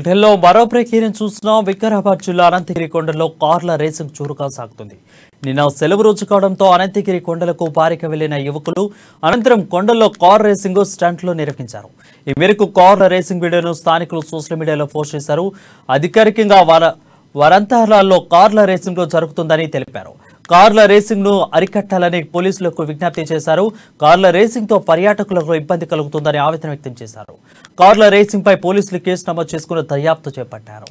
బులెటిన్లో మరో బ్రేకింగ్ చూస్తున్నాం. వికారాబాద్ జిల్లా అనంతగిరి కొండలో కార్ల రేసింగ్ చురుగ్గా సాగుతుంది. నిన్న సెలవు రోజు కావడంతో అనంతగిరి కొండలకు పారిక వెళ్లిన యువకులు అనంతరం కొండల్లో కార్ రేసింగ్ స్టంట్లు నిర్వహించారు. ఈ మేరకు కార్ల రేసింగ్ వీడియోను స్థానికులు సోషల్ మీడియాలో పోస్ట్ చేశారు. అధికారికంగా వరంతాలలో కార్ల రేసింగ్ జరుగుతుందని తెలిపారు. కార్ల రేసింగ్ ను అరికట్టాలని పోలీసులకు విజ్ఞప్తి చేశారు. కార్ల రేసింగ్ తో పర్యాటకులకు ఇబ్బంది కలుగుతుందని ఆవేదన వ్యక్తం చేశారు. కార్ల రేసింగ్ పై పోలీసులు కేసు నమోదు చేసుకుని దర్యాప్తు చేపట్టారు.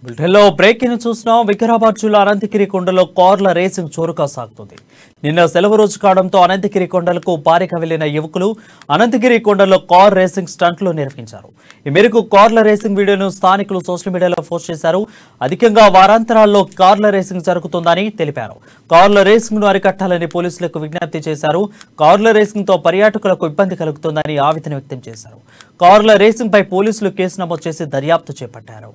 బులెటిన్లో బ్రేకింగ్ చూస్తున్నాం. వికారాబాద్ జిల్లా అనంతగిరి కొండలో కార్ల రేసింగ్ జోరుగా సాగుతుంది. నిన్న సెలవు రోజు కావడంతో అనంతగిరి కొండలకు పారిక వెళ్లిన యువకులు అనంతగిరి కొండలో కార్ రేసింగ్ స్టంట్లు నిర్వహించారు. ఈ మేరకు కార్ల రేసింగ్ వీడియోను స్థానికులు సోషల్ మీడియాలో పోస్ట్ చేశారు. అధికంగా వారాంతరాల్లో కార్ల రేసింగ్ జరుగుతుందని తెలిపారు. కార్ల రేసింగ్ ను అరికట్టాలని పోలీసులకు విజ్ఞప్తి చేశారు. కార్ల రేసింగ్ తో పర్యాటకులకు ఇబ్బంది కలుగుతుందని ఆవేదన వ్యక్తం చేశారు. కార్ల రేసింగ్ పై పోలీసులు కేసు నమోదు చేసి దర్యాప్తు చేపట్టారు.